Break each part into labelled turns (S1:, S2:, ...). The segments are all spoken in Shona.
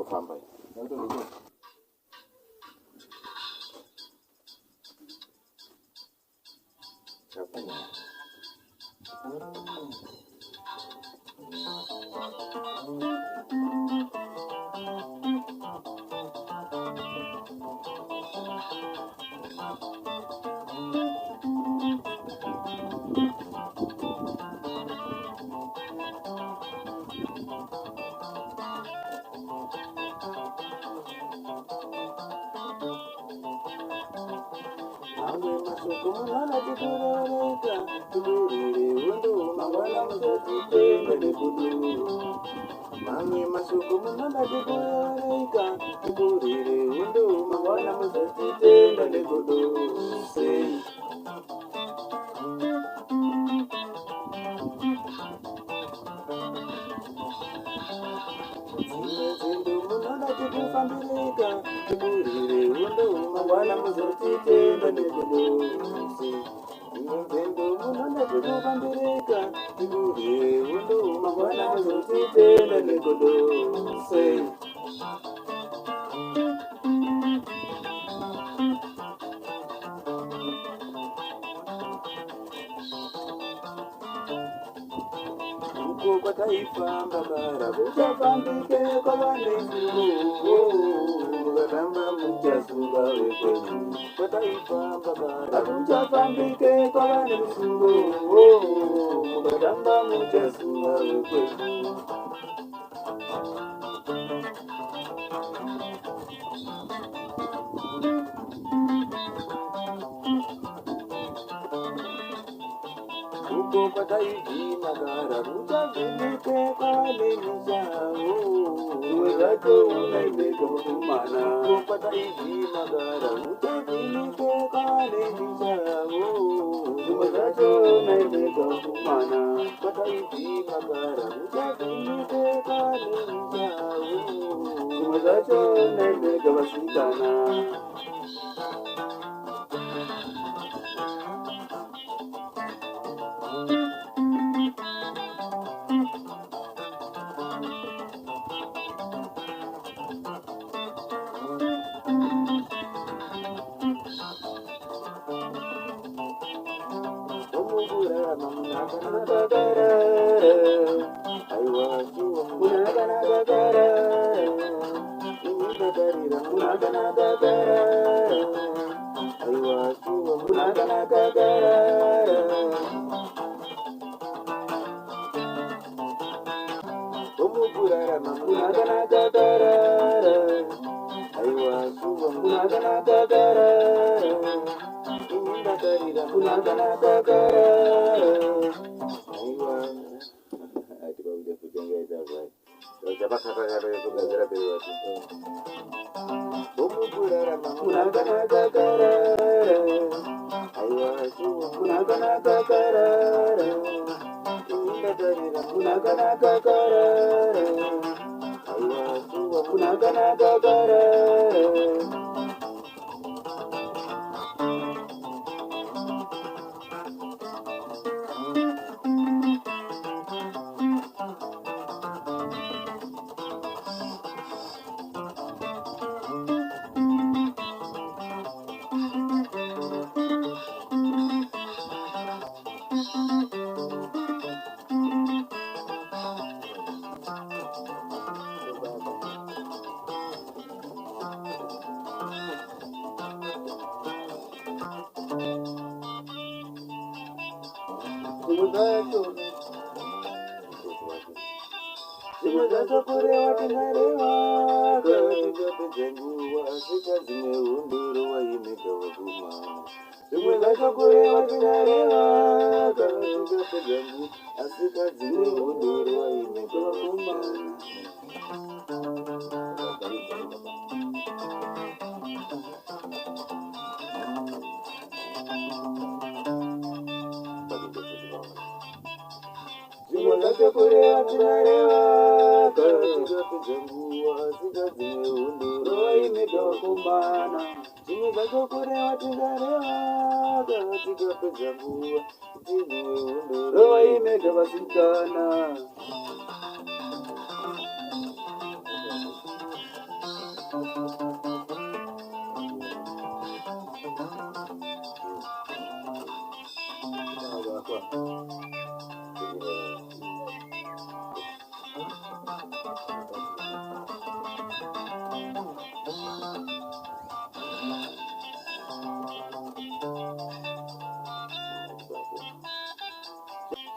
S1: kutofamba Mamwe masuku munanda tikureka tikurire undo mangwana muzotitenda negodo sei dzimwe dzindu munanda tikufambirika tikurire undo mangwana muzotitenda negodo sei dzimwe dzindu munanda tikufambirika tikurire undo mangwana muzotitenda negodo sei kwataifamba kara kuchafambike kwavanesimuo mukaramba muchasunga wekwenyu kwataifamba kara kuchafambike kwavanemusungo mukaramba muchasunga wekwenyu uko kwataivhima kara kuchavhimike kwanemishawo umwe zvacho unaimeka mukumana uko kwataivhima kara kuchavhimike kwanemishawo umwe zvacho unaimeka mukumana kwataivhima kara kuchavhimike kwanemishawo umwe zvacho unaimeka vasikana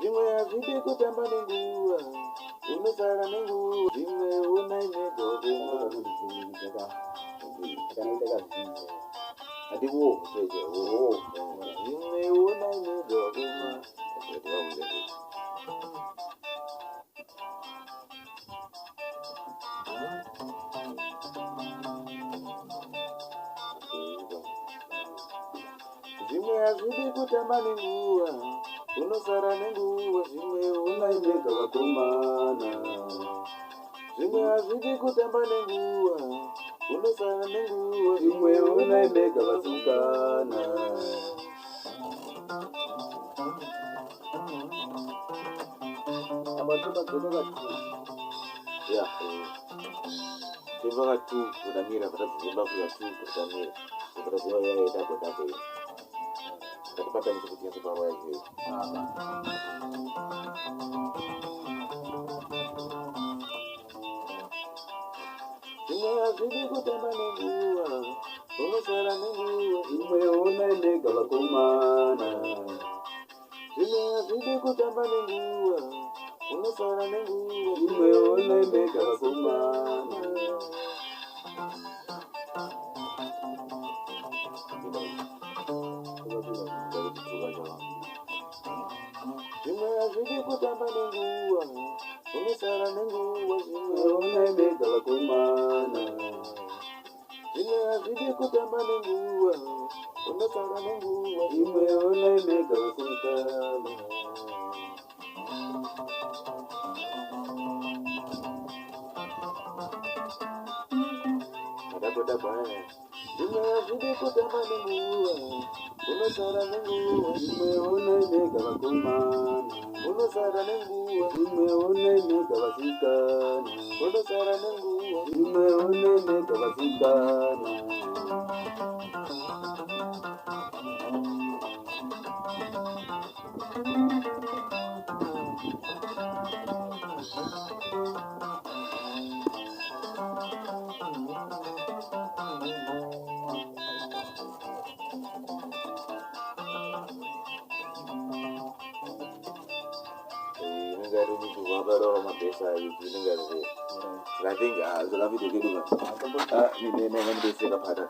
S1: Zimwe hazvidi kutamba nenguva, unosara nenguva. Zimwe unaimega wakoma. Zimwe unaimega wakoma. Zimwe hazvidi kutamba nenguva, unosara nenguva. Zimwe unaimega wakomana. Zimwe hazvidi kutamba nenguva, unosara nenguva. Zimwe unaimega wasikana. Vakatu kudamira vatadzimba kuvatu kudamira kutaziva yaita kudako ngatipata muchikutinyaso parwaya zvei zimwe hazvidi kutamba nenguva, unosara nenguva. Zimwe unaimega vakomana. Zimwe hazvidi kutamba nenguva, unosara nenguva. Zimwe unaimega vakomana. Zimwe hazvidi kutamba nenguva, unosara nenguva. Zimwe unaimega vakomana. Zimwe hazvidi kutamba nenguva, unosara nenguva. Zimwe unaimega vakomana. Zimwe hazvidi kutamba nenguva, unosara nenguva. Zimwe unaimega vakomana. Unosara nenguva. Zimwe unaimega vasikana. Unosara nenguva. Zimwe unaimega vasikana. I think the Lavi to get over. They say the pattern.